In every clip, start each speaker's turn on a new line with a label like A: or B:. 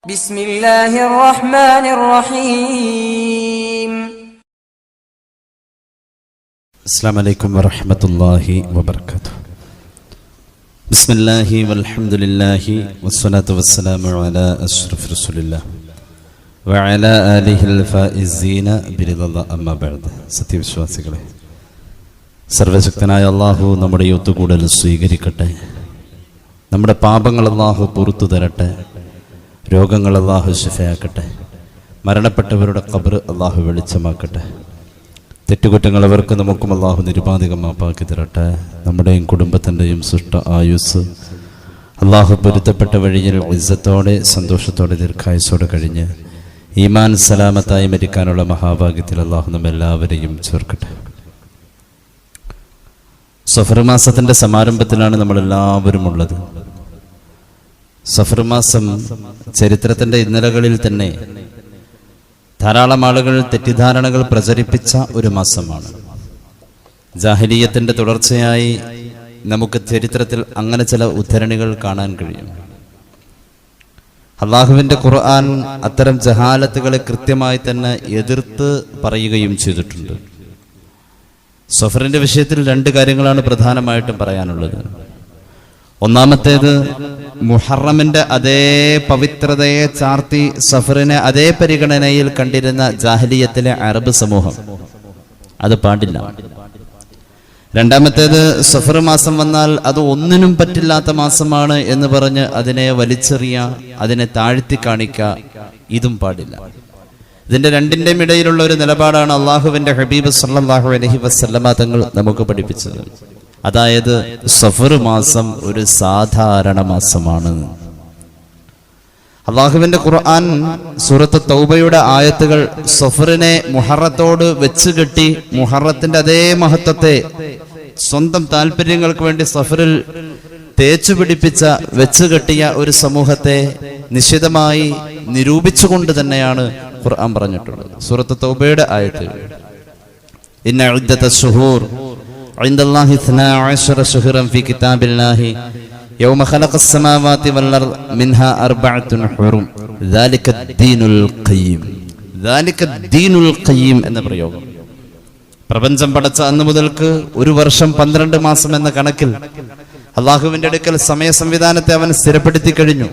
A: بسم الله الرحمن الرحيم.
B: السلام عليكم ورحمة الله وبركاته. بسم الله والحمد لله والصلاة والسلام على أشرف رسول الله وعلى آله الفائزين برضا الله أما بعد. സത്യവിശ്വാസികളെ, സർവശക്തനായ അല്ലാഹു നമ്മുടെ ഒത്തുകൂടൽ സ്വീകരിക്കട്ടെ. നമ്മുടെ പാപങ്ങൾ അല്ലാഹു പുറത്തു തരട്ടെ. രോഗങ്ങൾ അല്ലാഹു ശിഫയാക്കട്ടെ. മരണപ്പെട്ടവരുടെ ഖബർ അല്ലാഹു വെളിച്ചമാക്കട്ടെ. തെറ്റുകുറ്റങ്ങൾ അവർക്ക് നമുക്കും അല്ലാഹു നിരുപാധികം മാപ്പാക്കി തരട്ടെ. നമ്മുടെയും കുടുംബത്തിൻ്റെയും സൃഷ്ട ആയുസ് അല്ലാഹു പൊരുത്തപ്പെട്ട വഴിയിൽ ഇസ്സത്തോടെ സന്തോഷത്തോടെ ദീർഘായുസ്സോടെ കഴിഞ്ഞ് ഈമാൻ സലാമത്തായി മരിക്കാനുള്ള മഹാഭാഗ്യത്തിൽ അല്ലാഹു നമ്മെല്ലാവരെയും ചേർക്കട്ടെ. സഫർ മാസത്തിൻ്റെ സമാരംഭത്തിലാണ് നമ്മളെല്ലാവരും ഉള്ളത്. സഫർ മാസം ചരിത്രത്തിൻ്റെ ഇന്നലകളിൽ തന്നെ ധാരാളം ആളുകൾ തെറ്റിദ്ധാരണകൾ പ്രചരിപ്പിച്ച ഒരു മാസമാണ്. ജാഹിലിയ്യത്തിൻ്റെ തുടർച്ചയായി നമുക്ക് ചരിത്രത്തിൽ അങ്ങനെ ചില ഉദ്ധരണികൾ കാണാൻ കഴിയും. അള്ളാഹുവിൻ്റെ ഖുർആൻ അത്തരം ജഹാലത്തുകളെ കൃത്യമായി തന്നെ എതിർത്ത് പറയുകയും ചെയ്തിട്ടുണ്ട്. സഫറിൻ്റെ വിഷയത്തിൽ രണ്ട് കാര്യങ്ങളാണ് പ്രധാനമായിട്ടും പറയാനുള്ളത്. ഒന്നാമത്തേത്, മുഹറമിന്റെ അതേ പവിത്രതയെ ചാർത്തി സഫറിനെ അതേ പരിഗണനയിൽ കണ്ടിരുന്ന ജാഹിലിയത്തിലെ അറബ് സമൂഹം, അത് പാടില്ല. രണ്ടാമത്തേത്, സഫർ മാസം വന്നാൽ അത് ഒന്നിനും പറ്റില്ലാത്ത മാസമാണ് എന്ന് പറഞ്ഞ് അതിനെ വലിച്ചെറിയ, അതിനെ താഴ്ത്തി കാണിക്കുക, ഇതും പാടില്ല. ഇതിന്റെ രണ്ടിന്റെയും ഇടയിലുള്ള ഒരു നിലപാടാണ് അള്ളാഹുവിന്റെ ഹബീബ് സല്ലല്ലാഹു അലൈഹി വസല്ലമ തങ്ങൾ നമുക്ക് പഠിപ്പിച്ചത്. അതായത് സഫർ മാസം ഒരു സാധാരണ മാസമാണ്. അള്ളാഹുവിന്റെ ഖുർആൻ സൂറത്ത് തൗബയുടെ ആയത്തുകൾ സഫറിനെ മുഹറത്തോട് വെച്ച് കെട്ടി, മുഹറത്തിന്റെ അതേ മഹത്വത്തെ സ്വന്തം താല്പര്യങ്ങൾക്ക് വേണ്ടി സഫറിൽ തേച്ചു പിടിപ്പിച്ച വെച്ച് കെട്ടിയ ഒരു സമൂഹത്തെ നിശ്ചിതമായി നിരൂപിച്ചുകൊണ്ട് തന്നെയാണ് ഖുർആൻ പറഞ്ഞിട്ടുള്ളത്. സൂറത്ത് തൗബയുടെ ആയത്തുകൾ, ഇന്ന ഉദ്ദത ശുഹൂർ عند الله 12 شهرا في كتاب الله يوم خلق السماوات والأرض منها 4 حرم ذلك الدين القيم. ذلك الدين القيم എന്ന പ്രയോഗം പ്രപഞ്ചം പടച്ച അന്ന് മുതൽക്ക് ഒരു വർഷം 12 മാസം എന്ന കണക്കിൽ അള്ളാഹുവിന്റെ അടുക്കൽ സമയ സംവിധാനത്തെ അവൻ സ്ഥിരപ്പെടുത്തി കഴിഞ്ഞു.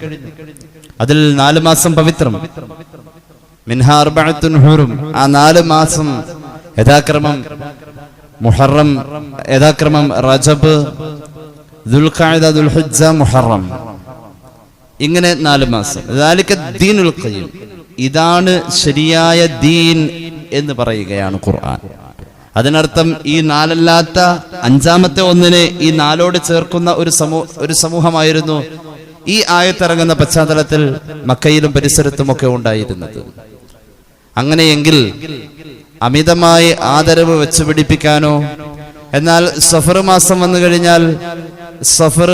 B: അതിൽ 4 മാസം പവിത്രം, മിൻഹാ 4 ഹുറും. ആ 4 മാസം യഥാക്രമം മുഹറം, യഥാക്രമം റജബ്, ദുൽഖഅദ, ദുൽഹിജ്ജ, മുഹറം, ഇങ്ങനെ 4 മാസം. ദാലിക ദീനുൽ ഖയ്യിം, ഇതാണ് ശരിയായ ദീൻ എന്ന് പറയുകയാണ് ഖുർആൻ. അതിനർത്ഥം ഈ 4 അല്ലാത്ത 5-ാമത്തെ ഒന്നിനെ ഈ 4ഓട് ചേർക്കുന്ന ഒരു സമൂഹമായിരുന്നു ഈ ആയത്തിറങ്ങുന്ന പശ്ചാത്തലത്തിൽ മക്കയിലും പരിസരത്തുമൊക്കെ ഉണ്ടായിരുന്നത്. അങ്ങനെയെങ്കിൽ അമിതമായി ആദരവ് വെച്ച് പിടിപ്പിക്കാനോ, എന്നാൽ സഫർ മാസം വന്നു കഴിഞ്ഞാൽ സഫർ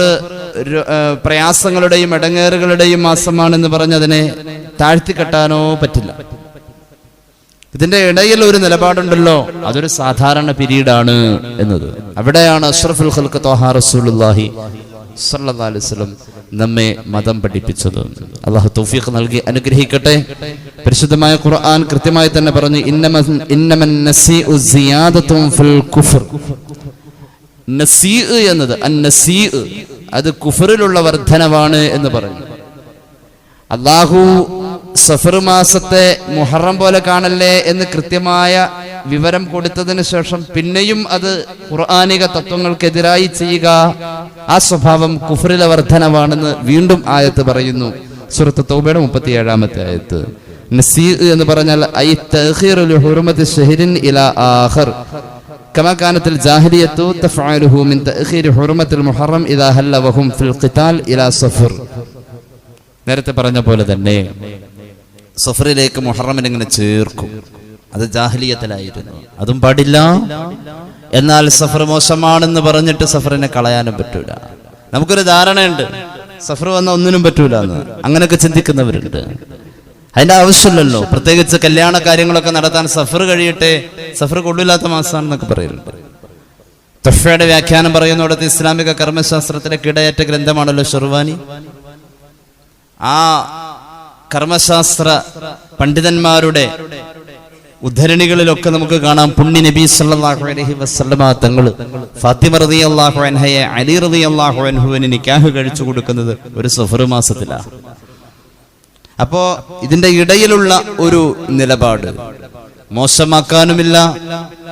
B: പ്രയാസങ്ങളുടെയും ഇടങ്ങേറുകളുടെയും മാസമാണെന്ന് പറഞ്ഞ് അതിനെ താഴ്ത്തിക്കെട്ടാനോ പറ്റില്ല. ഇതിന്റെ ഇടയിൽ ഒരു നിലപാടുണ്ടല്ലോ, അതൊരു സാധാരണ പീരീഡാണ് എന്നത്. അവിടെയാണ് അഷ്റഫുൽ ഖൽഖ് ത്വാഹ റസൂലുള്ളാഹി സ്വല്ലല്ലാഹു അലൈഹി വസല്ലം നമ്മെ മതം പഠിപ്പിച്ചത്. അല്ലാഹു തൗഫീഖ് നൽകി അനുഗ്രഹിക്കട്ടെ. പരിശുദ്ധമായ ഖുർആൻ കൃത്യമായി തന്നെ പറഞ്ഞു, ഇന്നമൻ നസീഉ സിയാദത്തുൻ ഫിൽ കുഫർ. നസീഉ എന്നത്, അന്നസീഉ, അത് കുഫറിലുള്ള വർധനവാണ് എന്ന് പറഞ്ഞു. അല്ലാഹു സഫർ മാസത്തെ മുഹറം പോലെ കാണല്ലേ എന്ന് കൃത്യമായ വിവരം കൊടുത്തതിന് ശേഷം പിന്നെയും അത് ഖുർആനിക തത്വങ്ങൾക്കെതിരായി ചെയ്യുക, ആ സ്വഭാവം കുഫറിലെ വർധനവാണെന്ന് വീണ്ടും ആയത്ത് പറയുന്നു. സൂറത്ത് തൗബയുടെ 37-ാമത്തെ ആയത്ത്. നസീഉ എന്ന് പറഞ്ഞാൽ ഐ തഅഖീറുൽ ഹുർമത്തി ശഹ്രിൻ ഇലാ ആഖർ കമാ കാനത്തിൽ ജാഹിലിയത്തു തഫഅലുഹു മിൻ തഅഖീരി ഹുർമത്തിൽ മുഹറം ഇദാ ഹല്ല വഹും ഫിൽ ഖിതാൽ ഇലാ സഫർ. നേരത്തെ പറഞ്ഞ പോലെ തന്നെ സഫറിലേക്ക് മുഹറമിനെ ഇങ്ങനെ ചേർക്കും. അത് ജാഹിലിയത്തിലായിരുന്നു, അതും പാടില്ല. എന്നാൽ സഫർ മോശമാണെന്ന് പറഞ്ഞിട്ട് സഫറിനെ കളയാനും പറ്റൂല. നമുക്കൊരു ധാരണയുണ്ട്, സഫർ വന്ന ഒന്നിനും പറ്റൂല എന്ന്. അങ്ങനെയൊക്കെ ചിന്തിക്കുന്നവരുണ്ട്. അതിന്റെ ആവശ്യമില്ലല്ലോ. പ്രത്യേകിച്ച് കല്യാണ കാര്യങ്ങളൊക്കെ നടത്താൻ സഫർ കഴിയട്ടെ, സഫർ കൊള്ളില്ലാത്ത മാസമാണെന്നൊക്കെ പറയുന്നുണ്ട്. തഫ്വയുടെ വ്യാഖ്യാനം പറയുന്നിടത്ത് ഇസ്ലാമിക കർമ്മശാസ്ത്രത്തിലെ കിടയേറ്റ ഗ്രന്ഥമാണല്ലോ ഷെർവാനി. ആ കർമ്മശാസ്ത്ര പണ്ഡിതന്മാരുടെ ഉദ്ധരണികളിലൊക്കെ നമുക്ക് കാണാം പുണ്യ നബി സല്ലല്ലാഹു അലൈഹി വസല്ലമ തങ്ങൾ ഫാത്തിമ റളിയല്ലാഹു അൻഹയെ അലി റളിയല്ലാഹു അൻഹുവിന് നിക്കാഹ് കഴിച്ചു കൊടുക്കുന്നത് ഒരു സഫർ മാസത്തിലാണ്. അപ്പോ ഇതിന്റെ ഇടയിലുള്ള ഒരു നിലപാട് മോശമാക്കാനുമില്ല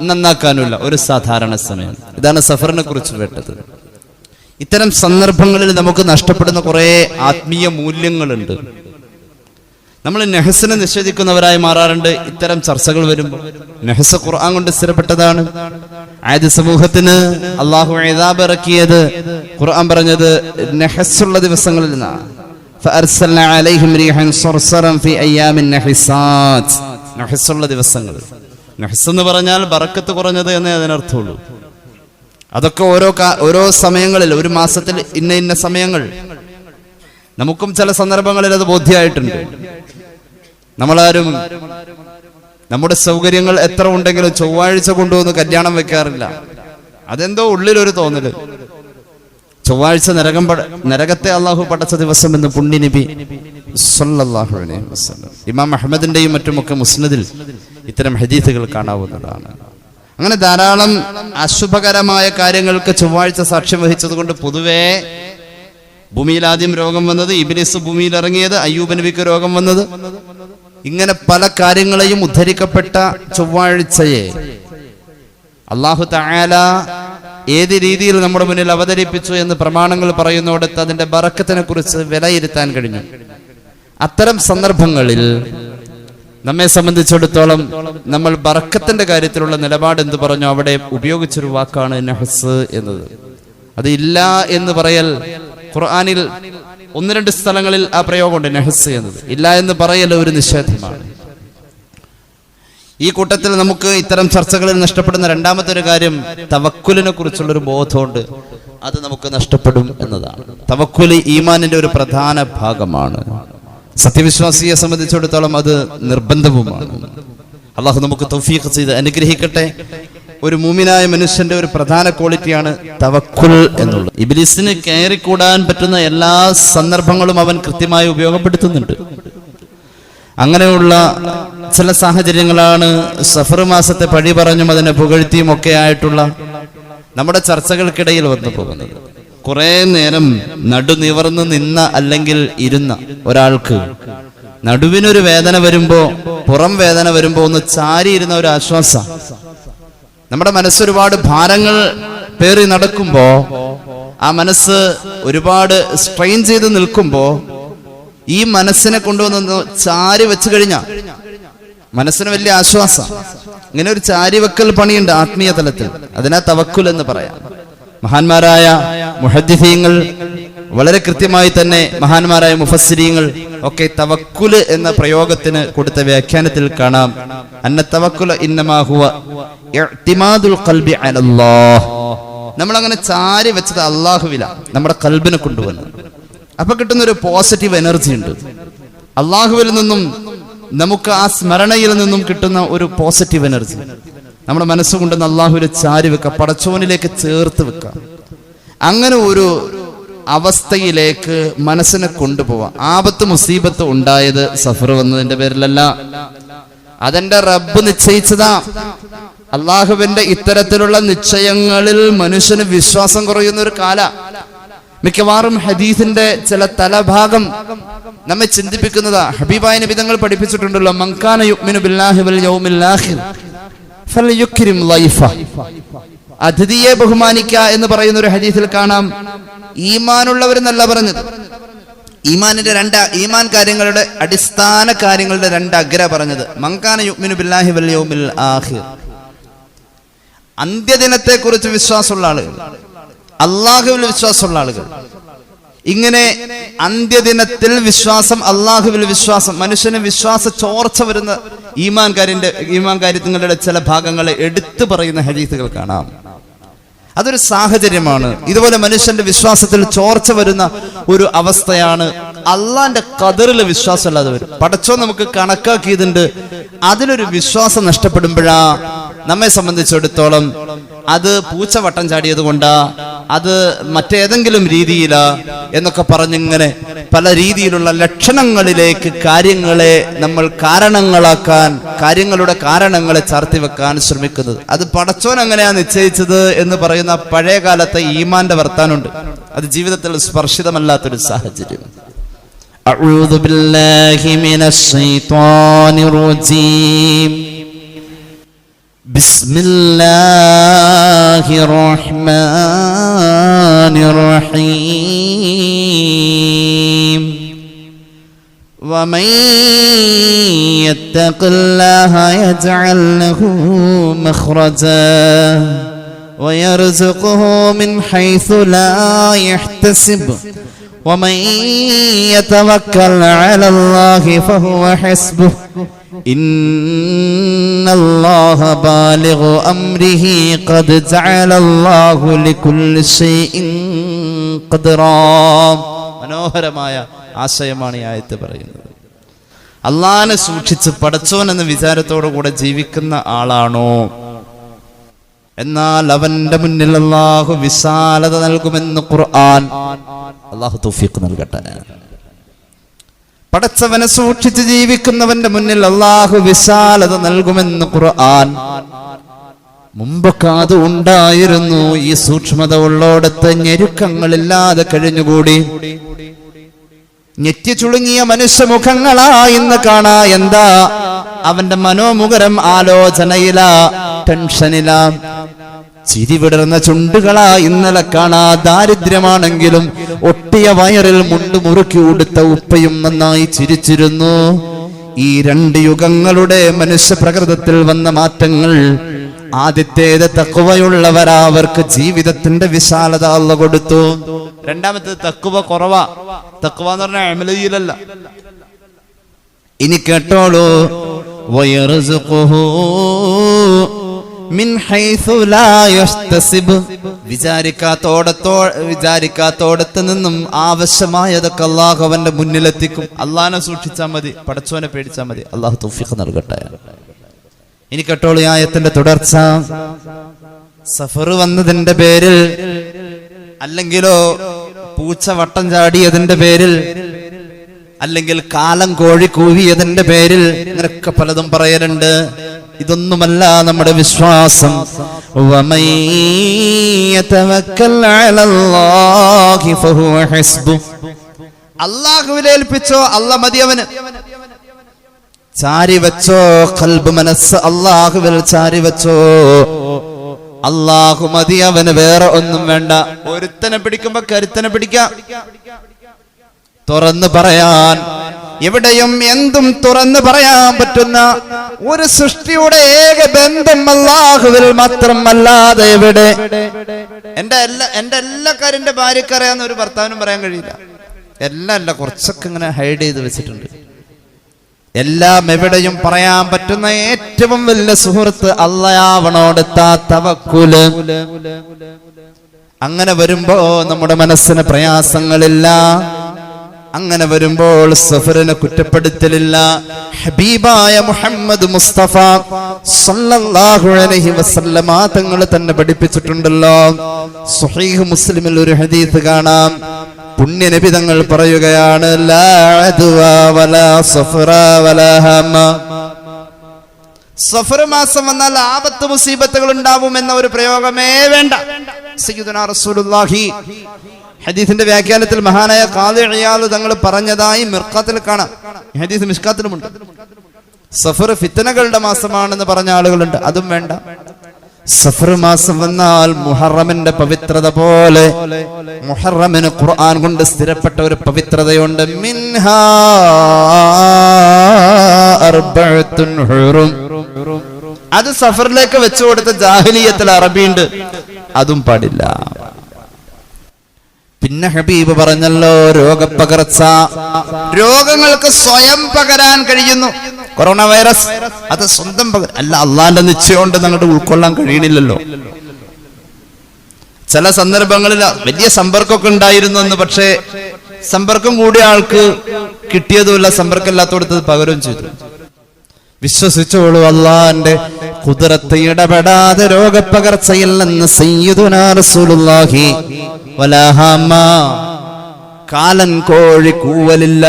B: നന്നാക്കാനുമില്ല ഒരു സാധാരണ സമയം. ഇതാണ് സഫറിനെ കുറിച്ച് കേട്ടത്. ഇത്തരം സന്ദർഭങ്ങളിൽ നമുക്ക് നഷ്ടപ്പെടുന്ന കുറെ ആത്മീയ മൂല്യങ്ങളുണ്ട്. നമ്മൾ നെഹസിനെ നിഷേധിക്കുന്നവരായി മാറാറുണ്ട് ഇത്തരം ചർച്ചകൾ വരുമ്പോൾ. നെഹസ് ഖുർആൻ കൊണ്ട് സ്ഥിരപ്പെട്ടതാണ്. ആദ്യ സമൂഹത്തിന് അള്ളാഹു ഇദാബ് ഇറക്കിയത് ഖുർആൻ പറഞ്ഞത് നെഹസുള്ള ദിവസങ്ങളിൽ നിന്നാണ്. ഫഅർസൽനാ അലൈഹിം റീഹൻ സർസറൻ ഫീ അയ്യാമിൻ നഹിസാത്ത്. നെഹസുള്ള ദിവസങ്ങൾ. നെഹസ് എന്ന് പറഞ്ഞാൽ ബറക്കത്ത് കുറഞ്ഞത് എന്നേ അതിനർത്ഥമുള്ളൂ. അതൊക്കെ ഓരോ സമയങ്ങളിൽ, ഒരു മാസത്തിൽ ഇന്ന സമയങ്ങൾ. നമുക്കും ചില സന്ദർഭങ്ങളിൽ അത് ബോധ്യമായിട്ടുണ്ട്. നമ്മളാരും നമ്മുടെ സൗകര്യങ്ങൾ എത്ര ഉണ്ടെങ്കിലും ചൊവ്വാഴ്ച കൊണ്ടുവന്ന് കല്യാണം വെക്കാറില്ല. അതെന്തോ ഉള്ളിലൊരു തോന്നല്. ചൊവ്വാഴ്ച നരകത്തെ അള്ളാഹു പടച്ച ദിവസം എന്ന് പുണ്യ നബി സല്ലല്ലാഹു അലൈഹി വസല്ലം. ഇമാം അഹ്മദിന്റെയും മറ്റുമൊക്കെ മുസ്നദിൽ ഇത്തരം ഹദീസുകൾ കാണാവുന്നതാണ്. അങ്ങനെ ധാരാളം അശുഭകരമായ കാര്യങ്ങൾക്ക് ചൊവ്വാഴ്ച സാക്ഷ്യം വഹിച്ചത് കൊണ്ട് പൊതുവേ ഭൂമിയിൽ ആദ്യം രോഗം വന്നത്, ഇബ്ലീസ് ഭൂമിയിൽ ഇറങ്ങിയത്, അയ്യൂബ് നബിക്ക് രോഗം വന്നത്, ഇങ്ങനെ പല കാര്യങ്ങളെയും ഉദ്ധരിക്കപ്പെട്ട ചൊവ്വാഴ്ചയെ അല്ലാഹു തആല ഏത് രീതിയിൽ നമ്മുടെ മുന്നിൽ അവതരിപ്പിച്ചു എന്ന് പ്രമാണങ്ങൾ പറയുന്നിടത്ത് അതിന്റെ ബറക്കത്തിനെ കുറിച്ച് വിലയിരുത്താൻ കഴിഞ്ഞു. അത്തരം സന്ദർഭങ്ങളിൽ നമ്മെ സംബന്ധിച്ചിടത്തോളം നമ്മൾ ബറക്കത്തിന്റെ കാര്യത്തിലുള്ള നിലപാട് എന്ത് പറഞ്ഞു അവിടെ ഉപയോഗിച്ചൊരു വാക്കാണ് നഹ്സ് എന്നത്. അത് ഇല്ല എന്ന് പറയൽ ഖുർആനിൽ 1-2 സ്ഥലങ്ങളിൽ ആ പ്രയോഗമുണ്ട്. നഹ്സ് എന്നത് ഇല്ല എന്ന് പറയൽ ഒരു നിഷേധമാണ്. ഈ കൂട്ടത്തിൽ നമുക്ക് ഇത്തരം ചർച്ചകളിൽ നഷ്ടപ്പെടുന്ന രണ്ടാമത്തെ ഒരു കാര്യം തവക്കുലിനെ കുറിച്ചുള്ളൊരു ബോധമുണ്ട്. അത് നമുക്ക് നഷ്ടപ്പെടും എന്നതാണ്. തവക്കുല് ഈമാനിന്റെ ഒരു പ്രധാന ഭാഗമാണ്. സത്യവിശ്വാസിയെ സംബന്ധിച്ചിടത്തോളം അത് നിർബന്ധവുമാണ്. അള്ളാഹു നമുക്ക് തൗഫീഖ് ചെയ്ത് അനുഗ്രഹിക്കട്ടെ. ഒരു മൂമിനായ മനുഷ്യന്റെ ഒരു പ്രധാന ക്വാളിറ്റിയാണ് തവക്കുൽ എന്നുള്ളത്. ഇബ്ലീസിന് കയറിക്കൂടാൻ പറ്റുന്ന എല്ലാ സന്ദർഭങ്ങളും അവൻ കൃത്യമായി ഉപയോഗപ്പെടുത്തുന്നുണ്ട്. അങ്ങനെയുള്ള ചില സാഹചര്യങ്ങളാണ് സഫർ മാസത്തെ പഴി പറഞ്ഞും അതിനെ പുകഴ്ത്തിയും ഒക്കെ ആയിട്ടുള്ള നമ്മുടെ ചർച്ചകൾക്കിടയിൽ വന്നു പോകുന്നത്. കുറെ നേരം നടുനിവർന്ന് നിന്ന അല്ലെങ്കിൽ ഇരുന്ന ഒരാൾക്ക് നടുവിനൊരു വേദന വരുമ്പോ, പുറം വേദന വരുമ്പോ ഒന്ന് ചാരിയിരുന്ന ഒരു ആശ്വാസം. നമ്മുടെ മനസ്സൊരുപാട് ഭാരങ്ങൾ പേറി നടക്കുമ്പോ, ആ മനസ്സ് ഒരുപാട് സ്ട്രെയിൻ ചെയ്ത് നിൽക്കുമ്പോ ഈ മനസ്സിനെ കൊണ്ടുവന്ന് ചാരി വെച്ചു കഴിഞ്ഞാൽ മനസ്സിന് വലിയ ആശ്വാസം. ഇങ്ങനെ ഒരു ചാരിവെക്കൽ പണിയുണ്ട് ആത്മീയ തലത്തിൽ. അതിനാ തവക്കുൽ എന്ന് പറയാം. മഹാന്മാരായ മുഹദ്ദിഥീങ്ങൾ വളരെ കൃത്യമായി തന്നെ, മഹാന്മാരായ മുഫസ്സിരീങ്ങൾ ഒക്കെ തവക്കുൽ എന്ന പ്രയോഗത്തിന് കൊടുത്ത വ്യാഖ്യാനത്തിൽ കാണാം, അന്ന തവക്കുൽ ഇന്നമാ ഹുവ ഇഅ്തിമാദുൽ ഖൽബി അലല്ലാഹ്. നമ്മൾ അങ്ങനെ ചാരി വെച്ചത് അല്ലാഹുവില, നമ്മുടെ ഖൽബിനെ കൊണ്ടുവന്നു. അപ്പൊ കിട്ടുന്ന ഒരു പോസിറ്റീവ് എനർജി ഉണ്ട്. അള്ളാഹുവിൽ നിന്നും നമുക്ക് ആ സ്മരണയിൽ നിന്നും കിട്ടുന്ന ഒരു പോസിറ്റീവ് എനർജി നമ്മുടെ മനസ്സുകൊണ്ടെന്ന് അള്ളാഹുവിനെ ചാരി വെക്കുക, പടച്ചോനിലേക്ക് ചേർത്ത് വെക്കുക. അങ്ങനെ ഒരു അവസ്ഥയിലേക്ക് മനസ്സിനെ കൊണ്ടുപോവാം. ആപത്ത് മുസീബത്ത് ഉണ്ടായത് സഫർ വന്നതിന്റെ പേരിലല്ല, അതെന്റെ റബ്ബ് നിശ്ചയിച്ചതാ. അള്ളാഹുവിന്റെ ഇത്തരത്തിലുള്ള നിശ്ചയങ്ങളിൽ മനുഷ്യന് വിശ്വാസം കുറയുന്ന ഒരു കാല. മിക്കവാറും ഹദീസിന്റെ ചില തലഭാഗം നമ്മെ ചിന്തിപ്പിക്കുന്നതാ. ഹബീബായ നബി തങ്ങൾ പഠിപ്പിച്ചിട്ടുണ്ടല്ലോ, മൻകാന യുഅ്മിനു ബില്ലാഹി വൽ യൗമിൽ ആഖിർ ഫൽയുക്രിം ലൈഫ. അതിഥിയെ ബഹുമാനിക്കുക എന്ന് പറയുന്ന ഒരു ഹദീസിൽ കാണാം. ഈമാനുള്ളവരെന്നല്ല പറഞ്ഞത്, ഈമാനിന്റെ ഈമാൻ കാര്യങ്ങളുടെ അടിസ്ഥാന കാര്യങ്ങളുടെ 2 അഗ്ര പറഞ്ഞത്. മൻകാന യുഅ്മിനു ബില്ലാഹി വൽ യൗമിൽ ആഖിർ, അന്ത്യദിനത്തെ കുറിച്ച് വിശ്വാസമുള്ള ആളുകൾ, അള്ളാഹുവിൽ വിശ്വാസമുള്ള ആളുകൾ. ഇങ്ങനെ അന്ത്യദിനത്തിൽ വിശ്വാസം, അള്ളാഹുവിൽ വിശ്വാസം, മനുഷ്യന് വിശ്വാസ ചോർച്ച വരുന്ന ഈമാൻ കാര്യങ്ങളുടെ ചില ഭാഗങ്ങളെ എടുത്തു പറയുന്ന ഹദീസുകൾ കാണാം. അതൊരു സാഹചര്യമാണ്. ഇതുപോലെ മനുഷ്യന്റെ വിശ്വാസത്തിൽ ചോർച്ച വരുന്ന ഒരു അവസ്ഥയാണ് അള്ളാന്റെ ഖദറിൽ വിശ്വാസം അല്ലാതെ വരും. പടച്ചോ നമുക്ക് കണക്കാക്കിയതുണ്ട്, അതിലൊരു വിശ്വാസം നഷ്ടപ്പെടുമ്പോഴാ നമ്മെ സംബന്ധിച്ചിടത്തോളം അത് പൂച്ച വട്ടം ചാടിയത് കൊണ്ടാ, അത് മറ്റേതെങ്കിലും രീതിയിലാ എന്നൊക്കെ പറഞ്ഞിങ്ങനെ പല രീതിയിലുള്ള ലക്ഷണങ്ങളിലേക്ക് കാര്യങ്ങളെ നമ്മൾ കാരണങ്ങളാക്കാൻ, കാര്യങ്ങളുടെ കാരണങ്ങളെ ചാർത്തി വെക്കാൻ ശ്രമിക്കുന്നത്. അത് പടച്ചോൻ അങ്ങനെയാ നിശ്ചയിച്ചത് എന്ന് പറയുന്ന പഴയ കാലത്തെ ഈമാന്റെ വർത്താനുണ്ട്. അത് ജീവിതത്തിൽ സ്പർശിതമല്ലാത്തൊരു സാഹചര്യം. അഊദു ബില്ലാഹി മിനശ് ശൈത്വാനിർ റജീം. ബിസ്മില്ലാഹിർ റഹ്മാനിർ റഹീം. വമൻ യത്തഖില്ലാഹ യജ്അൽ ലഹു മഖ്റജാ വയർസുഖുഹു മിൻ ഹൈസു ലാ യഹ്തസിബ് വമൻ യതവക്കൽ അലല്ലാഹി ഫഹുവ ഹസ്ബുഹു ഇന്നല്ലാഹ ബാലിഗു അംരിഹി ഖദ് ജഅലല്ലാഹു ലികുല്ലി ശൈഇൻ ഖദ്റാ. മനോഹരമായ ആശയമാണ് ഈ ആയത്ത് പറയുന്നത്. അള്ളാഹനെ സൂക്ഷിച്ച് പടച്ചോൻ എന്ന വിചാരത്തോടു കൂടെ ജീവിക്കുന്ന ആളാണോ, എന്നാൽ അവന്റെ മുന്നിൽ അല്ലാഹു വിശാലത നൽകുമെന്ന് ഖുർആൻ. അല്ലാഹു തൗഫീഖ് നൽകട്ടെ. പടച്ചവനെ സൂക്ഷിച്ച് ജീവിക്കുന്നവന്റെ മുന്നിൽ അല്ലാഹു വിശാലത നൽകുമെന്ന് ഖുർആൻ. മുമ്പൊക്കെ അത് ഉണ്ടായിരുന്നു. ഈ സൂക്ഷ്മത ഉള്ളോടത്ത് ഞെരുക്കങ്ങളില്ലാതെ കഴിഞ്ഞുകൂടി. ഞെറ്റി ചുളുങ്ങിയ മനുഷ്യമുഖങ്ങളാ ഇന്ന് കാണാ. എന്താ? അവന്റെ മനോമുഖരം ആലോചനയിലാ, ടെൻഷനിലാ. ചിരിവിടർന്ന ചുണ്ടുകളാ ഇന്നലെ കാണാ. ദാരിദ്ര്യമാണെങ്കിലും ഒട്ടിയ വയറിൽ മുണ്ടു മുറുക്കി ഉടുത്ത ഉപ്പയും നന്നായി ചിരിച്ചിരുന്നു. ഈ രണ്ട് യുഗങ്ങളുടെ മനുഷ്യ പ്രകൃതത്തിൽ വന്ന മാറ്റങ്ങൾ. ആദ്യത്തേത് തഖ്വയുള്ളവരാ, അവർക്ക് ജീവിതത്തിന്റെ വിശാലത അല്ലാഹു കൊടുത്തു. രണ്ടാമത്തേത് തഖ്വ കുറവാ. തഖ്വ എന്ന് പറഞ്ഞാൽ അമലിയിലല്ല. ഇനി കേട്ടോളൂ. വയർസുഖുഹു മിൻ ഹൈസു ലാ യഹ്തസിബ്. വിചാരിക്കാത്തോടത്ത് നിന്നും ആവശ്യമായതൊക്കെ അല്ലാഹു അവന്റെ മുന്നിലെത്തിക്കും. അള്ളാഹനെ സൂക്ഷിച്ചാൽ മതി, പടച്ചോനെ പേടിച്ചാൽ മതി. അല്ലാഹു തൗഫീഖ് നൽകട്ടെ. ഇനി കേട്ടോളൂ ഈ ആയത്തിന്റെ തുടർച്ച. സഫർ വന്നതിന്റെ പേരിൽ, അല്ലെങ്കിലോ പൂച്ച വട്ടം ചാടിയതിന്റെ പേരിൽ, അല്ലെങ്കിൽ കാലം കോഴി കൂവിയതിന്റെ പേരിൽ, ഇങ്ങനൊക്കെ പലതും പറയലുണ്ട്. ഇതൊന്നുമല്ല നമ്മുടെ വിശ്വാസം. വമൻ യതവക്കൽ അലല്ലാഹി ഫഹുവ ഹസ്ബു. അല്ലാഹുവിൽ ഏൽപ്പിച്ചോ, അല്ലാഹ് മതി അവന്. ചാരി വെച്ചോ, ഖൽബ് മനസ്സ് അല്ലാഹുവിൽ ചാരി വെച്ചോ, അല്ലാഹു മതി അവന്, വേറെ ഒന്നും വേണ്ട. ഒരുത്തനെ പിടിക്കുമ്പോ കരുത്തനെ പിടിക്കാം. തുറന്നു പറയാൻ, എവിടെയും എന്തും തുറന്നു പറയാൻ പറ്റുന്ന ഒരു സൃഷ്ടിയുടെ ഏക ബന്ധം അല്ലാഹുവിൽ മാത്രം. അല്ലാതെ എവിടെ എന്റെ എല്ലാ കാര്യം എന്റെ ഭാര്യക്ക് അറിയാവുന്ന ഒരു ഭർത്താവിനും പറയാൻ കഴിയില്ല. എല്ലാം അല്ല, കുറച്ചൊക്കെ ഇങ്ങനെ ഹൈഡ് ചെയ്ത് വെച്ചിട്ടുണ്ട്. എല്ലാം എവിടെയും പറയാൻ പറ്റുന്ന ഏറ്റവും വലിയ സുഹൃത്ത് അല്ലാഹുവോട് തവക്കുല്. അങ്ങനെ വരുമ്പോ നമ്മുടെ മനസ്സിന് പ്രയാസങ്ങളില്ല. അങ്ങനെ വരുമ്പോൾ സഫറിനെ കുറ്റപ്പെടുത്തലില്ല. ഹബീബായ മുഹമ്മദ് മുസ്തഫ സല്ലല്ലാഹു അലൈഹി വസല്ലമ തങ്ങൾ തന്നെ പഠിപ്പിച്ചിട്ടുണ്ടല്ലോ. സ്വഹീഹ് മുസ്ലിമിൽ ഒരു ഹദീസ് കാണാം. പുണ്യ നബി തങ്ങൾ പറയുകയാണ്, ലാ അദ്വ വലാ സഫറ വലാ ഹമ. സഫർ മാസം വന്നാൽ ആപത്ത് മുസീബത്തുകൾ ഉണ്ടാവും എന്ന ഒരു പ്രയോഗമേ വേണ്ട. സയ്യിദുനാ റസൂലുള്ളാഹി ഹദീസിന്റെ വ്യാഖ്യാനത്തിൽ മഹാനായ ഖാദി ഇയാദ് തങ്ങൾ പറഞ്ഞതായി മിർഖാത്തിൽ കാണാം. ഹദീസ് മിഷ്കാത്തിലുമുണ്ട്. സഫർ ഫിത്നകളുടെ മാസമാണെന്ന് പറഞ്ഞ ആളുകളുണ്ട്. അതും വേണ്ട. സഫർ മാസം വന്നാൽ മുഹറമിന്റെ പവിത്രത പോലെ, മുഹറമിന് ഖുർആൻ കൊണ്ട് സ്ഥിരപ്പെട്ട ഒരു പവിത്രതയുണ്ട്. മിൻഹാ അർബഅത്തുൻ ഹുറും. അത് സഫറിലേക്ക് വെച്ചു കൊടുത്ത ജാഹിലിയത്തിൽ അറബിയുണ്ട്. അതും പാടില്ല. പിന്നെ ഹബീബ് പറഞ്ഞല്ലോ, രോഗപ്പകർച്ച, രോഗങ്ങൾക്ക് സ്വയം പകരാൻ കഴിയുന്നു. കൊറോണ വൈറസ് അത് സ്വന്തം അല്ല, അള്ളാന്റെ നിശ്ചയം കൊണ്ട് അങ്ങോട്ട് ഉൾക്കൊള്ളാൻ കഴിയണില്ലല്ലോ. ചില സന്ദർഭങ്ങളിൽ വലിയ സമ്പർക്കമൊക്കെ ഉണ്ടായിരുന്നു എന്ന്, പക്ഷേ സമ്പർക്കം കൂടിയ ആൾക്ക് കിട്ടിയതുമില്ല, സമ്പർക്കം ഇല്ലാത്തോടത്ത് പകരം ചെയ്തു. വിശ്വസിച്ചോളൂ, അള്ളാന്റെ ഖുദ്റത്ത് ഇടപെടാതെ രോഗപ്പകർച്ചയിൽ നിന്ന് സയ്യിദുനാ റസൂലുള്ളാഹി വലാ ഹാമ. കാലൻ കോഴി കൂവലില്ല.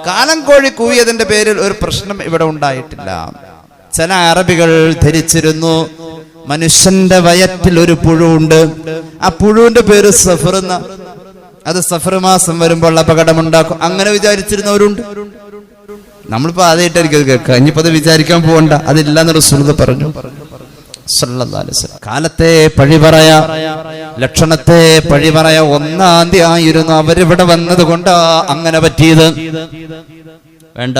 B: കാലൻ കോഴി കൂവിയതിന്റെ പേരിൽ ഒരു പ്രശ്നം ഇവിടെ ഉണ്ടായിട്ടില്ല. ചില അറബികൾ ധരിച്ചിരുന്നു മനുഷ്യന്റെ വയറ്റിൽ ഒരു പുഴുണ്ട്, ആ പുഴുവിന്റെ പേര് സഫർ എന്ന, അത് സഫർ മാസം വരുമ്പോൾ അപകടമുണ്ടാക്കും, അങ്ങനെ വിചാരിച്ചിരുന്നവരുണ്ട്. നമ്മളിപ്പോ ആദ്യമായിട്ടായിരിക്കും അത് കേൾക്കുക. ഇനിയിപ്പോ അത് വിചാരിക്കാൻ പോകണ്ട, അതില്ലാന്ന് റസൂൽ പറഞ്ഞു. കാലത്തെ പഴി പറയാ, ലക്ഷണത്തെ പഴി പറയാ. ഒന്നാം തീയതി ആയിരുന്നു അവരിവിടെ വന്നത് കൊണ്ടാ അങ്ങനെ പറ്റിയത്. വേണ്ട,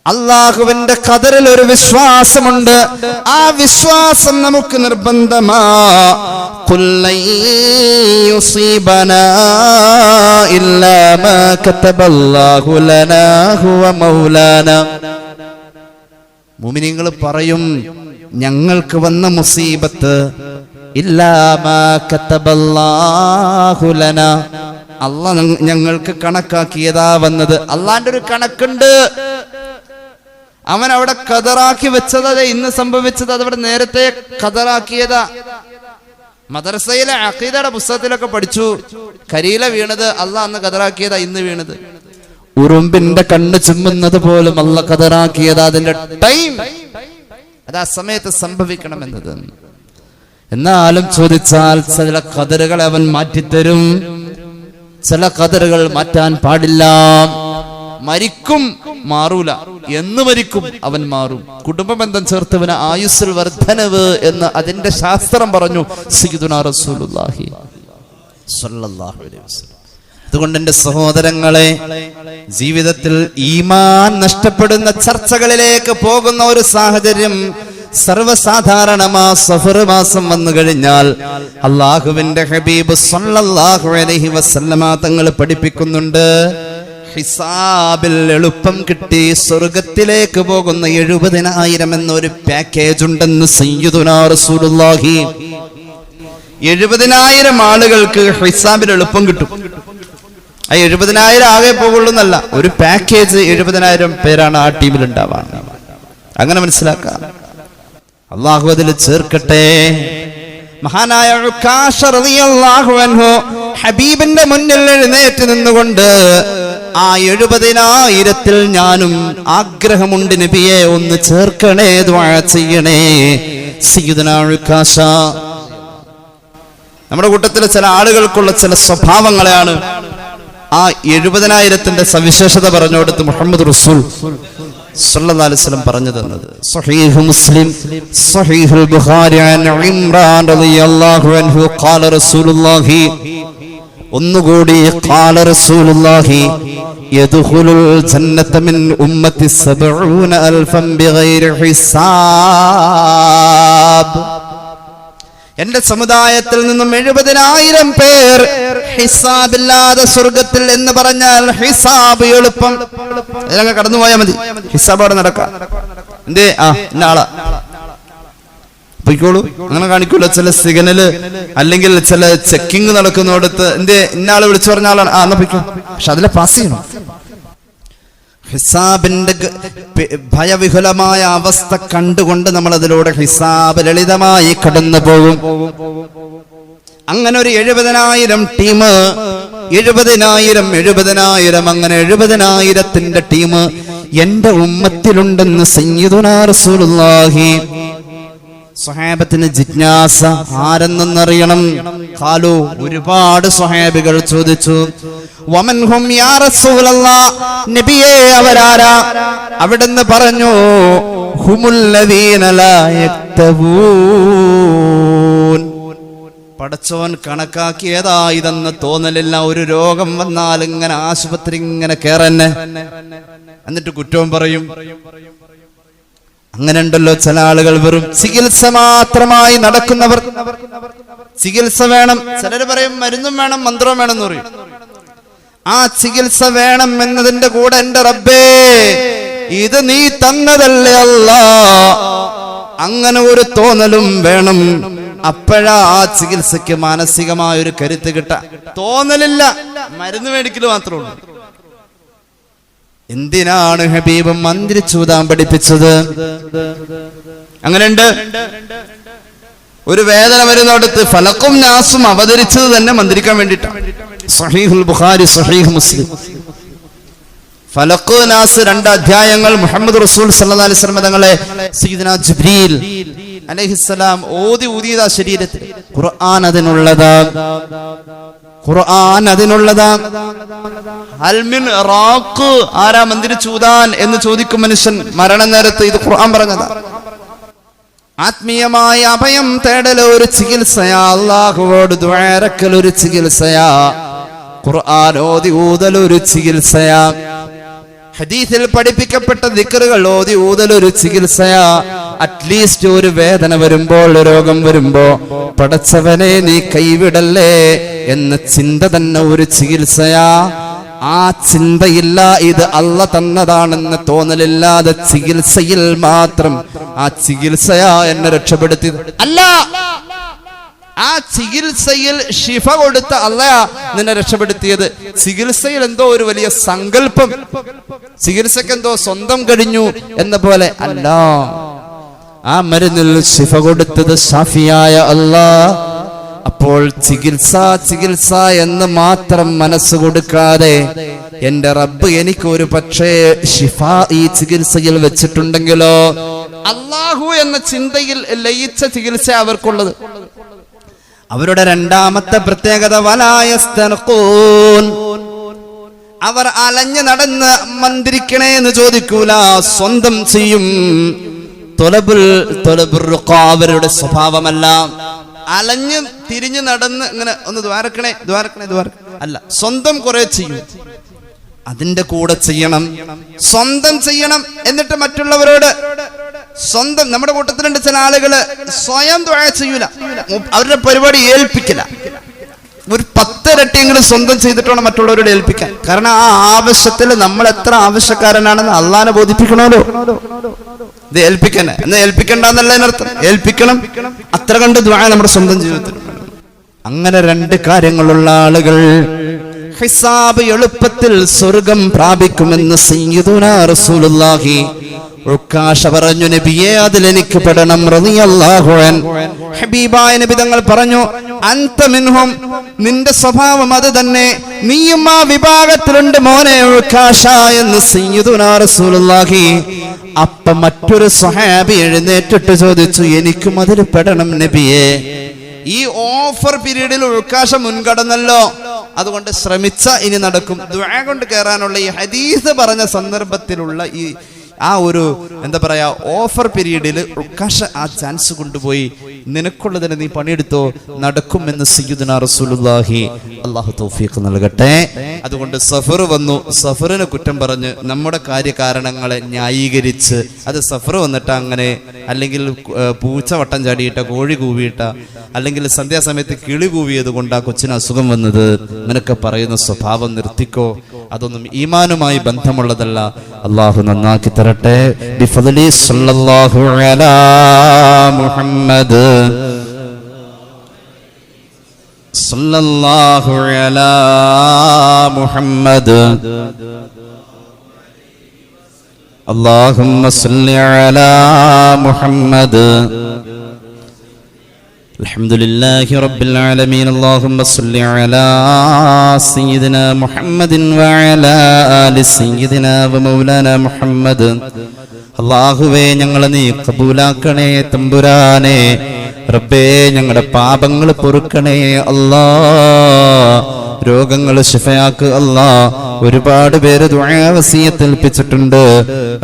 B: അള്ളാഹുവിന്റെ ഖദറിൽ ഒരു വിശ്വാസമുണ്ട്. ആ വിശ്വാസം നമുക്ക് നിർബന്ധമാ. ഖുൽ യുസീബനാ ഇല്ലാ മാ കതബല്ലാഹു ലനാ ഹുവ മൗലാനാ. മുഅ്മിനീങ്ങൾ പറയും, ഞങ്ങൾക്ക് വന്ന മുസീബത്ത് ഇല്ലാ മാ കതബല്ലാഹു ലനാ, അല്ലാഹ് ഞങ്ങൾക്ക് കണക്കാക്കിയതാ വന്നത്. അള്ളാന്റെ ഒരു കണക്കുണ്ട്. അവൻ അവിടെ ഖദറാക്കി വെച്ചത് ഇന്ന് സംഭവിച്ചത് അതവിടെ നേരത്തെ ഖദറാക്കിയതാ. മദ്രസയിലെ അഖീദയുടെ പുസ്തകത്തിലൊക്കെ പഠിച്ചു, കരിയില വീണത് അള്ളാഹ് അന്ന് ഖദറാക്കിയതാ ഇന്ന് വീണത്. ഉറുമ്പിന്റെ കണ്ണ് ചുമ്മുന്നത് പോലും അള്ളാഹ് ഖദറാക്കിയതാ. അതിന്റെ ടൈം അത് ആ സമയത്ത് സംഭവിക്കണമെന്നത്. എന്നാലും ചോദിച്ചാൽ ചില ഖദറുകൾ അവൻ മാറ്റിത്തരും, ചില ഖദറുകൾ മാറ്റാൻ പാടില്ല. മരിക്കും, മാറൂല. എന്ന് മരിക്കും, അവൻ മാറും. കുടുംബ ബന്ധം ചേർത്തവന് ആയുസ്സിൽ വർധനവ് എന്ന് അതിന്റെ ശാസ്ത്രം പറഞ്ഞു സയ്യിദുനാ റസൂലുള്ളാഹി സ്വല്ലല്ലാഹു അലൈഹി വസല്ലം. അതുകൊണ്ട് എന്റെ സഹോദരങ്ങളെ, ജീവിതത്തിൽ ഈമാൻ നഷ്ടപ്പെടുന്ന ചർച്ചകളിലേക്ക് പോകുന്ന ഒരു സാഹചര്യം സർവ്വസാധാരണമാ. സഫർ മാസം വന്നു കഴിഞ്ഞാൽ അള്ളാഹുവിന്റെ ഹബീബ് സ്വല്ലല്ലാഹു അലൈഹി വസല്ലമ തങ്ങൾ പഠിപ്പിക്കുന്നുണ്ട്, ഹിസാബിൽ എളുപ്പം കിട്ടി സ്വർഗത്തിലേക്ക് പോകുന്ന 70,000 എന്നൊരു പാക്കേജ് ഉണ്ടെന്ന് സയ്യിദുനാ റസൂലുള്ളാഹി. 70,000 ആളുകൾക്ക് ഹിസാബിൽ എളുപ്പം കിട്ടും. ആ 70,000 ആകെ പോകുള്ളൂ എന്നല്ല, ഒരു പാക്കേജ് 70,000 പേരാണ് ആ ടീമിൽ ഉണ്ടാവാൻ. അങ്ങനെ മനസ്സിലാക്കാം. അള്ളാഹു അതിൽ ചേർക്കട്ടെ. മഹാനായ ഉക്കാശ റളിയല്ലാഹു അൻഹു ഹബീബിന്റെ മുന്നിൽ എഴുന്നേറ്റ് നിന്നുകൊണ്ട്, ആ 70,000 ഞാനും ആഗ്രഹമുണ്ട് നബിയെ, ഒന്ന് ചേർക്കണേ, ദുആ ചെയ്യണേ. സയ്യിദുനാ ഉക്കാശ. നമ്മുടെ കൂട്ടത്തിലെ ചില ആളുകൾക്കുള്ള ചില സ്വഭാവങ്ങളെയാണ് ആ 70,000 സവിശേഷത പറഞ്ഞുകൊടുത്ത് മുഹമ്മദ് റസൂൽ സല്ലല്ലാഹു അലൈഹി വസല്ലം പറഞ്ഞു തന്നത്. സ്വഹീഹ് മുസ്ലിം, സ്വഹീഹുൽ ബുഖാരി അൻ ഇംറാൻ റളിയല്ലാഹു അൻഹു ഖാല റസൂലുള്ളാഹി. ഒന്നുകൂടി ഖാല റസൂലുള്ളാഹി യദ്ഖുലുൽ ജന്നത മിൻ ഉമ്മത്തി 70,000 ബിഗൈരി ഹിസാബ്. എന്റെ സമുദായത്തിൽ നിന്നും 70,000 പേർ ഹിസാബില്ലാതെ സ്വർഗത്തിൽ എന്ന് പറഞ്ഞാൽ ഹിസാബ് എളുപ്പം, ഇതിലങ്ങ് കടന്നുപോയാൽ മതി. ഹിസാബ് അവിടെ നടക്കാം. എന്തേ ഇന്ന ആളാ പൊയ്ക്കോളൂ, അങ്ങനെ കാണിക്കൂല. ചില സിഗ്നല് അല്ലെങ്കിൽ ചില ചെക്കിങ് നടക്കുന്നിടത്ത് എന്തേ ഇന്ന ആള് വിളിച്ചു പറഞ്ഞ ആളാണ്, എന്നാ പൊയ്ക്കോ. പക്ഷെ അതിലെ പാസ് ചെയ്യണം. ഹിസാബിന്റെ ഭയവിഹുലമായ അവസ്ഥ കണ്ടുകൊണ്ട് നമ്മൾ അതിലൂടെ ഹിസാബ് ലളിതമായി കടന്നു പോകും. അങ്ങനെ ഒരു 70,000 ടീം, 70,000 അങ്ങനെ 70,000 ടീം എന്റെ ഉമ്മത്തിലുണ്ടെന്ന് സയ്യിദുനാ റസൂലുള്ളാഹി. സ്വഹാബത്തിന് ജിജ്ഞാസ, ആരെന്നറിയണം. ഖാലു, ഒരുപാട് സ്വഹാബികൾ ചോദിച്ചു, വമൻഹും യാ റസൂലല്ലാഹ്, നബിയേ അവരാരാ? അവിടുന്ന് പറഞ്ഞു, ഹുമുല്ലദീന ലാ യക്തബൂൻ. പടച്ചോൻ കണക്കാക്കിയതാ ഇതെന്ന് തോന്നലില്ല. ഒരു രോഗം വന്നാൽ ഇങ്ങനെ ആശുപത്രി ഇങ്ങനെ കേറന്നെ, എന്നിട്ട് കുറ്റവും പറയും. അങ്ങനെ ഉണ്ടല്ലോ ചില ആളുകൾ, വെറും ചികിത്സ മാത്രമായി നടക്കുന്നവർ. ചികിത്സ വേണം, ചിലർ പറയും മരുന്നും വേണം, മന്ത്രവും വേണം എന്ന് പറയും. ആ ചികിത്സ വേണം എന്നതിന്റെ കൂടെ എന്റെ റബ്ബേ ഇത് നീ തന്നതല്ലേ അല്ലാ, അങ്ങനെ ഒരു തോന്നലും വേണം. അപ്പോഴാ ആ ചികിത്സക്ക് മാനസികമായ ഒരു കരുത്ത് കിട്ട. തോന്നലില്ല, മരുന്ന് മേടിക്കല് മാത്രമേ ഉള്ളൂ. എന്തിനാണ് ഹബീബ് മന്ത്രിച്ചൂതാൻ പഠിപ്പിച്ചത്? അങ്ങനെയുണ്ട്. ഒരു വേദന വരുന്നിടത്ത് ഫലക്കും നാസും അവതരിച്ചത് തന്നെ മന്ത്രിക്കാൻ വേണ്ടിയിട്ടാണ്. സഹീഹുൽ ബുഖാരി, സഹീഹ് മുസ്ലിം. ഫലഖ് നാസ് 2 അധ്യായങ്ങൾ മുഹമ്മദ് റസൂൽ സല്ലല്ലാഹു അലൈഹി വസല്ലം തങ്ങളെ സയ്യിദുനാ ജിബ്രീൽ അലൈഹിസ്സലാം ഊതിയതാ ശരീരത്തിൽ. ഖുർആൻ അതിനുള്ളതാ. ഖുർആൻ അതിനുള്ളതാ. അൽമിൻ റാഖ്, ആരാ മന്ത്രിച്ചൂതാൻ എന്ന് ചോദിക്കും മനുഷ്യൻ മരണനേരത്ത്. ഇത് ഖുർആൻ പറഞ്ഞതാ. ആത്മീയമായ അഭയം തേടൽ ഒരു ചികിത്സയാ. അല്ലാഹുവോട് ദുആ ഒരു ചികിത്സയാ. ഖുർആൻ ഓതി ഊതൽ ഒരു ചികിത്സയാ. ഹദീസിൽ പഠിപ്പിക്കപ്പെട്ട ദിക്റുകൾ ഓതി ഊതൽ ഒരു ചികിത്സയാ. അറ്റ്ലീസ്റ്റ് ഒരു വേദന വരുമ്പോൾ, രോഗം വരുമ്പോ പടച്ചവനെ നീ കൈവിടല്ലേ എന്ന ചിന്ത തന്നെ ഒരു ചികിത്സയാ. ആ ചിന്തയില്ല, ഇത് അല്ല തന്നതാണെന്ന് തോന്നലില്ലാതെ ചികിത്സയിൽ മാത്രം ആ ചികിത്സയാ എന്നെ രക്ഷപ്പെടുത്തിയത്. അല്ല, ആ ചികിത്സയിൽ ശിഫ കൊടുത്ത അല്ലയാ നിന്നെ രക്ഷപ്പെടുത്തിയത്. ചികിത്സയിൽ എന്തോ ഒരു വലിയ സങ്കല്പം, ചികിത്സക്ക് എന്തോ സ്വന്തം കഴിഞ്ഞു എന്ന പോലെ അല്ല. ആ മരുന്നിൽ ശിഫ കൊടുത്തത് ഷാഫിയായ അല്ലാ. അപ്പോൾ ചികിത്സ എന്ന് മാത്രം മനസ്സ് കൊടുക്കാതെ എന്റെ റബ്ബ് എനിക്ക് ഒരു പക്ഷേ ശിഫ ഈ ചികിത്സയിൽ വെച്ചിട്ടുണ്ടെങ്കിലോ, അല്ലാഹു എന്ന ചിന്തയിൽ ലയിച്ച ചികിത്സ അവർക്കുള്ളത്. അവരുടെ രണ്ടാമത്തെ പ്രത്യേകത വലായസ്തൻഖൂൻ, അവർ അലഞ്ഞു നടന്ന് മന്ത്രിക്കണേ എന്ന് ചോദിക്കൂല, സ്വന്തം ചെയ്യും. അവരുടെ സ്വഭാവമല്ല. അലഞ്ഞ് തിരിഞ്ഞു നടന്ന് ഇങ്ങനെ ഒന്ന് ദ്വാരക്കണേ അല്ല, സ്വന്തം കുറെ ചെയ്യും. അതിന്റെ കൂടെ ചെയ്യണം, സ്വന്തം ചെയ്യണം. എന്നിട്ട് മറ്റുള്ളവരോട് സ്വന്തം, നമ്മുടെ കൂട്ടത്തിലുണ്ട് ചില ആളുകള് സ്വയം ദുആ ചെയ്യൂല, അവരുടെ പരിപാടി ഏൽപ്പിക്കില്ല. ഒരു 10 ഇരട്ടിയെങ്കിലും സ്വന്തം ചെയ്തിട്ടാണ് മറ്റുള്ളവരോട് ഏൽപ്പിക്കാൻ. കാരണം ആ ആവശ്യത്തിൽ നമ്മൾ എത്ര ആവശ്യക്കാരനാണെന്ന് അള്ളാനെ ബോധിപ്പിക്കണമല്ലോ. ഇത് ഏൽപ്പിക്കണേ എന്ന് ഏൽപ്പിക്കണ്ടെന്നല്ല അതിനർത്ഥം, ഏൽപ്പിക്കണം. അത്ര കണ്ട് ദുആ നമ്മുടെ സ്വന്തം ജീവിതത്തിൽ. അങ്ങനെ 2 കാര്യങ്ങളുള്ള ആളുകൾ ഹിസാബ് എളുപ്പത്തിൽ സ്വർഗം പ്രാപിക്കുമെന്ന് സയ്യിദുനാ റസൂലുള്ളാഹി ഉക്കാശ പറഞ്ഞു. നബിയെ, അതിലെനിക്ക് പെടണം റളിയല്ലാഹു അൻഹു. ഹബീബായ നബി തങ്ങൾ പറഞ്ഞു, അൻത മിൻഹും, നിന്റെ സ്വഭാവം അത് തന്നെ, നീയും ആ വിഭാഗത്തിലുണ്ട് മോനെ ഉക്കാശ എന്ന് സയ്യിദുനാ റസൂലുള്ളാഹി. അപ്പം മറ്റൊരു സ്വഹാബി എഴുന്നേറ്റിട്ട് ചോദിച്ചു, എനിക്കും അതിൽ പെടണം നബിയെ. ഈ ഓഫർ പീരീഡിൽ ഉൾക്കാശ മുൻകടന്നല്ലോ, അതുകൊണ്ട് ശ്രമിച്ച ഇനി നടക്കും. ദുആ കൊണ്ട് കയറാനുള്ള ഈ ഹദീസ് പറഞ്ഞ സന്ദർഭത്തിലുള്ള ഈ ആ ഒരു എന്താ പറയാ ഓഫർ പീരീഡിൽ ഉൾക്കാശ ആ ചാൻസ് കൊണ്ടുപോയി നിനക്കുള്ളതിനെ നീ പണിയെടുത്തോ, നടക്കുമെന്ന് സയ്യിദുനാ റസൂലുള്ളാഹി. അല്ലാഹു തൗഫീഖ് നൽകട്ടെ. അതുകൊണ്ട് സഫർ വന്നു, സഫറിന് കുറ്റം പറഞ്ഞ് നമ്മുടെ കാര്യകാരണങ്ങളെ ന്യായീകരിച്ച് അത് സഫർ വന്നിട്ട് അങ്ങനെ, അല്ലെങ്കിൽ പൂച്ച വട്ടം ചാടിയിട്ട, കോഴി കൂവിയിട്ട, അല്ലെങ്കിൽ സന്ധ്യാസമയത്ത് കിളി കൂവിയത് കൊണ്ട് ആ കൊച്ചിന് അസുഖം വന്നത്, നിനക്ക് പറയുന്ന സ്വഭാവം നിർത്തിക്കോ. അതൊന്നും ഈമാനുമായി ബന്ധമുള്ളതല്ല. അള്ളാഹു നന്നാക്കി തരട്ടെ. ബിഫദ്ലി സല്ലല്ലാഹു അലാ മുഹമ്മദ് സല്ലല്ലാഹു അലാ മുഹമ്മദ് അല്ലാഹുമ്മ സല്ലി അലാ മുഹമ്മദ്. അൽഹംദുലില്ലാഹി റബ്ബിൽ ആലമീൻ. അല്ലാഹുമ്മ സല്ലി അലാ സയ്യിദിനാ മുഹമ്മദിൻ വഅലാ ആലി സയ്യിദിനാ വമൗലാനാ മുഹമ്മദ്. അല്ലാഹുവേ, ഞങ്ങളെ നീ ഖബൂലാക്കണേ തമ്പുരാനെ. റബ്ബേ, ഞങ്ങളുടെ പാപങ്ങൾ പൊറുക്കണേ അല്ലാ. രോഗങ്ങൾ ശിഫയാക്ക് അല്ലാ. ഒരുപാട് പേര് ദുആ വസിയത്ത് ഏൽപ്പിച്ചിട്ടുണ്ട്.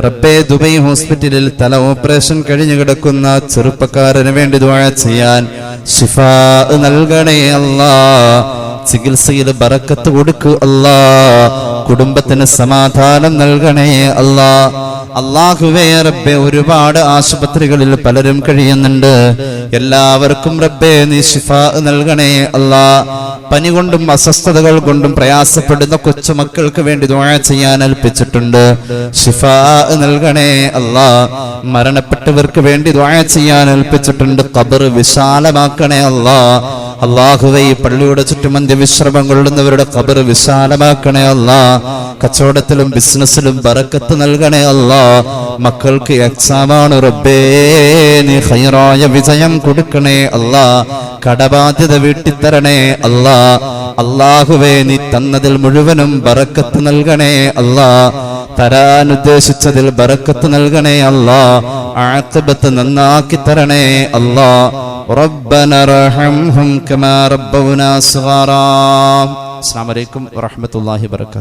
B: റബ്ബേ, ദുബൈ ഹോസ്പിറ്റലിൽ തല ഓപ്പറേഷൻ കഴിഞ്ഞു കിടക്കുന്ന ചെറുപ്പക്കാരന് വേണ്ടി ദുആ ചെയ്യാൻ ശിഫാ നൽകണേ അല്ലാ. ചികിത്സയിൽ ബറക്കത്ത് കൊടുക്കൂ അല്ലാ. കുടുംബത്തിന് സമാധാനം നൽകണേ അല്ലാ. അല്ലാഹുവേ റബ്ബേ, ഒരുപാട് ആശുപത്രികളിൽ പലരും കഴിയുന്നുണ്ട്. എല്ലാവർക്കും റബ്ബേ നീ ശിഫാ നൽകണേ അല്ലാ. പനി കൊണ്ടും അസ്വസ്ഥതകൾ കൊണ്ടും പ്രയാസപ്പെടുന്ന കൊച്ചുമക്കൾക്ക് വേണ്ടി ദുആ ചെയ്യാൻ ഏൽപ്പിച്ചിട്ടുണ്ട്. ശിഫാ നൽകണേ അല്ലാ. മരണപ്പെട്ടവർക്ക് വേണ്ടി ദുആ ചെയ്യാൻ ഏൽപ്പിച്ചിട്ടുണ്ട്. ഖബർ വിശാലമാക്കണേ അല്ലാ. അല്ലാഹുവേ ഈ പള്ളിയുടെ ചുറ്റും അന്ത്യവിശ്രമം കൊള്ളുന്നവരുടെ ഖബർ വിശാലമാക്കണേ അല്ലാ. കച്ചവടത്തിലും ബിസിനസ്സിലും ബറക്കത്ത് നൽകണേ അല്ലാ. മക്കൾക്ക് എക്സാമാണ് റബ്ബേ, നീ ഖൈറായ വിജയം കൊടുക്കണേ അല്ലാ. കടബാധ്യത വീട്ടിത്തരണേ അല്ലാ. അല്ലാഹുവേ നീ തന്നതിൽ മുഴുവനും ബറക്കത്ത് നൽകണേ അല്ലാ. തരാൻ ഉദ്ദേശിച്ചതിൽ ബറക്കത്ത് നൽകണേ അല്ലാ. ആഖിബത്ത് നന്നാക്കി തരണേ അല്ലാ. റബ്ബന റഹംഹും കമാ റബ്ബൗനാ സഗാറാ. അസ്സലാമു അലൈക്കും വറഹ്മത്തുള്ളാഹി വബറകാതുഹു.